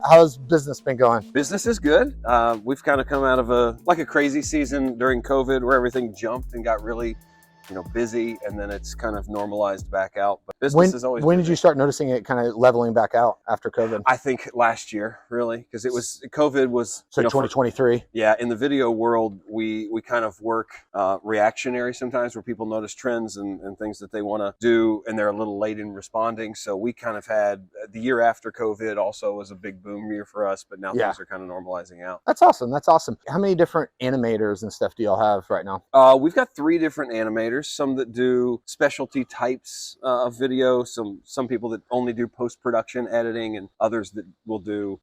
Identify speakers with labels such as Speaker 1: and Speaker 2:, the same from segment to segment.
Speaker 1: how's business been going?
Speaker 2: Business is good. We've kind of come out of a crazy season during COVID where everything jumped and got really, busy, and then it's kind of normalized back out. But business is always
Speaker 1: when
Speaker 2: busy.
Speaker 1: did you start noticing it kind of leveling back out after COVID?
Speaker 2: I think last year, really, because COVID was
Speaker 1: So 2023.
Speaker 2: Yeah, in the video world, we kind of work reactionary sometimes, where people notice trends and things that they want to do, and they're a little late in responding. So we kind of had the year after COVID also was a big boom year for us, but now things are kind of normalizing out.
Speaker 1: That's awesome. That's awesome. How many different animators and stuff do y'all have right now?
Speaker 2: We've got 3 different animators, some that do specialty types of video, some people that only do post-production editing, and others that will do,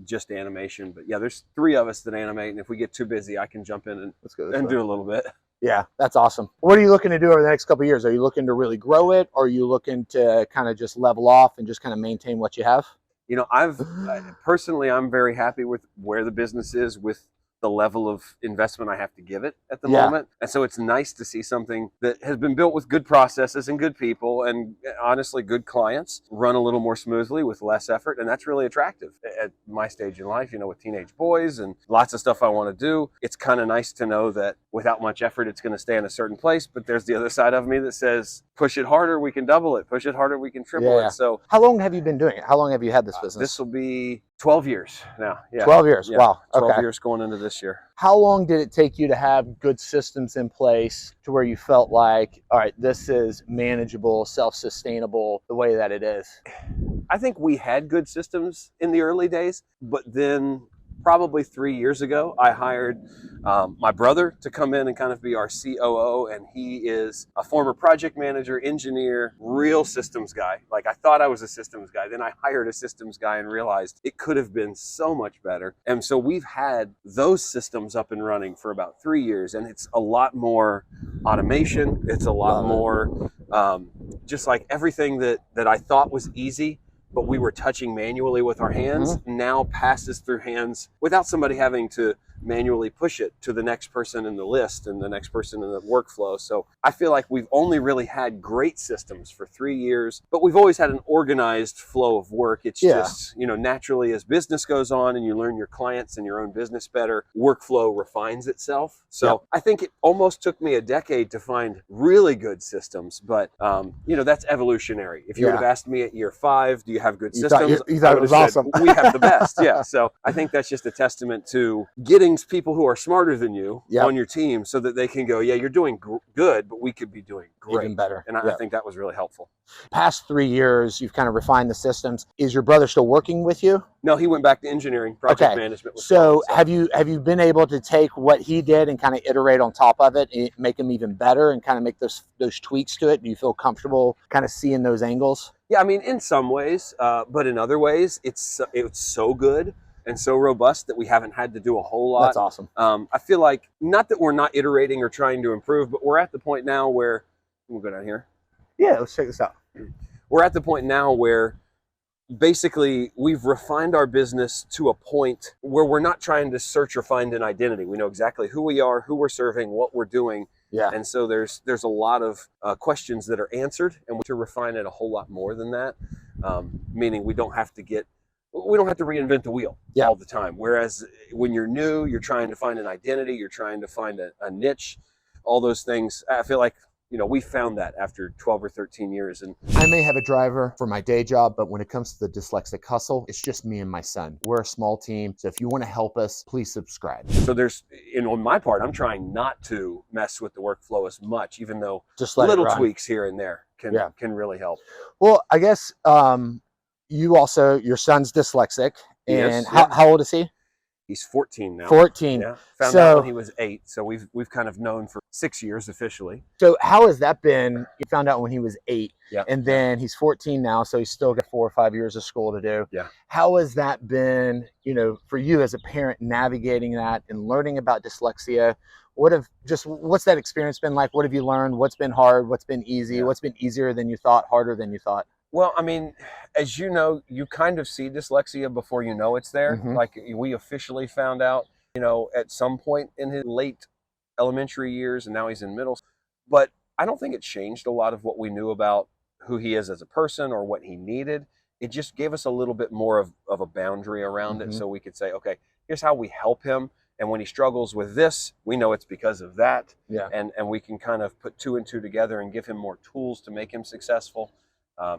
Speaker 2: just animation. But yeah, there's 3 of us that animate, and if we get too busy, I can jump in and do a little bit.
Speaker 1: Yeah, that's awesome. What are you looking to do over the next couple of years? Are you looking to really grow it, or are you looking to kind of just level off and just kind of maintain what you have?
Speaker 2: Personally, I'm very happy with where the business is with the level of investment I have to give it at the moment. And so it's nice to see something that has been built with good processes and good people and honestly good clients run a little more smoothly with less effort. And that's really attractive at my stage in life, with teenage boys and lots of stuff I want to do. It's kind of nice to know that without much effort, it's going to stay in a certain place. But there's the other side of me that says, push it harder, we can double it. Push it harder, we can triple it. So
Speaker 1: how long have you been doing it? How long have you had this business?
Speaker 2: This will be 12 years now. Yeah.
Speaker 1: 12 years.
Speaker 2: Yeah.
Speaker 1: Wow.
Speaker 2: 12 years going into this year.
Speaker 1: How long did it take you to have good systems in place to where you felt like, all right, this is manageable, self-sustainable, the way that it is?
Speaker 2: I think we had good systems in the early days, but then probably 3 years ago, I hired my brother to come in and kind of be our COO, and he is a former project manager, engineer, real systems guy. Like, I thought I was a systems guy. Then I hired a systems guy and realized it could have been so much better. And so we've had those systems up and running for about 3 years, and it's a lot more automation. It's a lot more just like everything that I thought was easy, but we were touching manually with our hands, now passes through hands without somebody having to manually push it to the next person in the list and the next person in the workflow. So I feel like we've only really had great systems for 3 years, but we've always had an organized flow of work. It's just, naturally as business goes on and you learn your clients and your own business better, workflow refines itself. So I think it almost took me a decade to find really good systems, but that's evolutionary. If you would have asked me at year 5, do you have good systems?
Speaker 1: You thought it was awesome.
Speaker 2: We have the best. Yeah. So I think that's just a testament to getting people who are smarter than you on your team so that they can go, yeah, you're doing good, but we could be doing great.
Speaker 1: Even better.
Speaker 2: And I think that was really helpful.
Speaker 1: Past 3 years, you've kind of refined the systems. Is your brother still working with you?
Speaker 2: No, he went back to engineering, project management.
Speaker 1: So have you been able to take what he did and kind of iterate on top of it and make him even better and kind of make those tweaks to it? Do you feel comfortable kind of seeing those angles?
Speaker 2: Yeah, I mean, in some ways, but in other ways, it's so good and so robust that we haven't had to do a whole lot.
Speaker 1: That's awesome.
Speaker 2: I feel like, not that we're not iterating or trying to improve, but we're at the point now where, we'll go down here.
Speaker 1: Yeah, let's check this out.
Speaker 2: We're at the point now where basically we've refined our business to a point where we're not trying to search or find an identity. We know exactly who we are, who we're serving, what we're doing.
Speaker 1: Yeah.
Speaker 2: And so there's a lot of questions that are answered, and we to refine it a whole lot more than that, meaning we don't have to reinvent the wheel all the time. Whereas when you're new, you're trying to find an identity, you're trying to find a niche, all those things. I feel like, we found that after 12 or 13 years. And
Speaker 1: I may have a driver for my day job, but when it comes to the Dyslexic Hustle, it's just me and my son. We're a small team. So if you want to help us, please subscribe.
Speaker 2: So there's, on my part, I'm trying not to mess with the workflow as much, even though
Speaker 1: just little
Speaker 2: tweaks here and there can really help.
Speaker 1: Well, I guess your son's dyslexic, and how old is he?
Speaker 2: He's 14 now.
Speaker 1: 14.
Speaker 2: Yeah. Found out when he was 8. So we've kind of known for 6 years officially.
Speaker 1: So how has that been? You found out when he was 8, and then he's 14 now, so he's still got 4 or 5 years of school to do.
Speaker 2: Yeah.
Speaker 1: How has that been, for you as a parent, navigating that and learning about dyslexia? What's that experience been like? What have you learned? What's been hard? What's been easy?
Speaker 2: Yeah.
Speaker 1: What's been easier than you thought, harder than you thought?
Speaker 2: Well, I mean, as you know, you kind of see dyslexia before you know it's there. Like, we officially found out, at some point in his late elementary years, and now he's in middle. But I don't think it changed a lot of what we knew about who he is as a person or what he needed. it just gave us a little bit more of a boundary around it, so we could say, okay, here's how we help him. And when he struggles with this, we know it's because of that.
Speaker 1: Yeah.
Speaker 2: And we can kind of put 2 and 2 together and give him more tools to make him successful.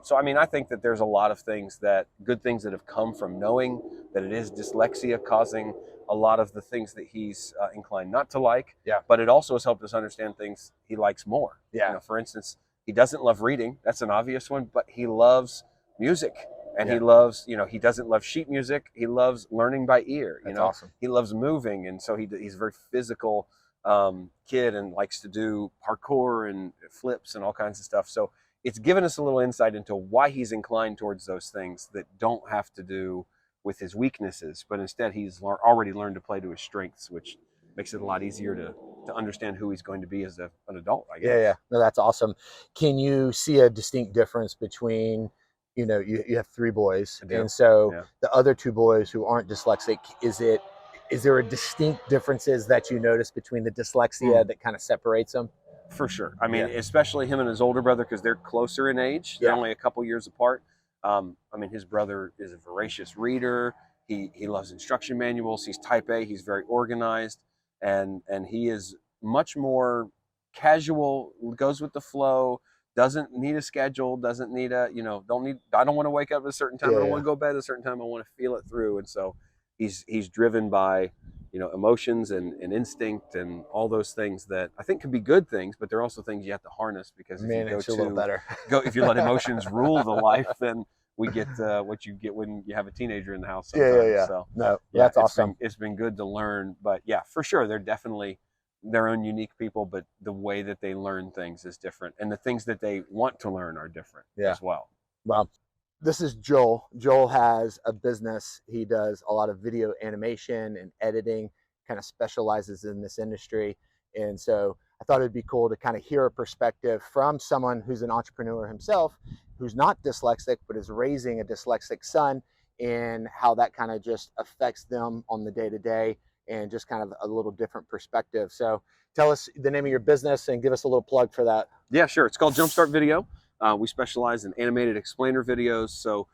Speaker 2: So, I mean, I think that there's a lot of good things that have come from knowing that it is dyslexia causing a lot of the things that he's inclined not to like.
Speaker 1: Yeah.
Speaker 2: But it also has helped us understand things he likes more.
Speaker 1: Yeah.
Speaker 2: You know, for instance, he doesn't love reading. That's an obvious one, but he loves music. And he loves, you know, he doesn't love sheet music. He loves learning by ear.
Speaker 1: That's awesome.
Speaker 2: He loves moving. And so he's a very physical kid and likes to do parkour and flips and all kinds of stuff. So it's given us a little insight into why he's inclined towards those things that don't have to do with his weaknesses, but instead he's already learned to play to his strengths, which makes it a lot easier to understand who he's going to be as an adult, I guess.
Speaker 1: Yeah. No, that's awesome. Can you see a distinct difference between, you know, you have 3 boys, and so the other 2 boys who aren't dyslexic, is there a distinct differences that you notice between the dyslexia that kind of separates them?
Speaker 2: For sure. I mean, especially him and his older brother, because they're closer in age. They're only a couple years apart. I mean, his brother is a voracious reader. He loves instruction manuals. He's type A. He's very organized, and he is much more casual, goes with the flow, doesn't need a schedule, doesn't need a, you know, I don't want to wake up at a certain time. I don't want to go to bed at a certain time. I want to feel it through. And so he's driven by, you know, emotions and instinct and all those things that I think can be good things, but they're also things you have to harness, because if
Speaker 1: Manage a little better.
Speaker 2: if you let emotions rule the life, then we get what you get when you have a teenager in the house sometimes.
Speaker 1: Yeah.
Speaker 2: So,
Speaker 1: no, that's awesome.
Speaker 2: It's been good to learn, but yeah, for sure, they're definitely their own unique people, but the way that they learn things is different, and the things that they want to learn are different as well.
Speaker 1: Well, this is Joel. Joel has a business. He does a lot of video animation and editing, kind of specializes in this industry. And so I thought it'd be cool to kind of hear a perspective from someone who's an entrepreneur himself, who's not dyslexic, but is raising a dyslexic son, and how that kind of just affects them on the day-to-day, and just kind of a little different perspective. So tell us the name of your business and give us a little plug for that.
Speaker 2: Yeah, sure. It's called Jumpstart Video. We specialize in animated explainer videos. So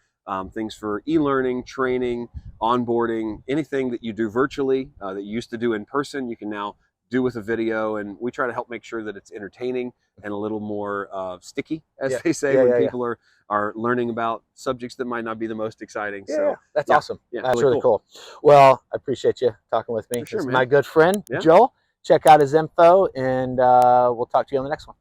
Speaker 2: things for e-learning, training, onboarding, anything that you do virtually that you used to do in person, you can now do with a video. And we try to help make sure that it's entertaining and a little more sticky, as they say, when people are learning about subjects that might not be the most exciting. So
Speaker 1: that's awesome.
Speaker 2: Yeah,
Speaker 1: that's really cool. Well, I appreciate you talking with me.
Speaker 2: For sure,
Speaker 1: this is
Speaker 2: man.
Speaker 1: my good friend, Joel. Check out his info, and we'll talk to you on the next one.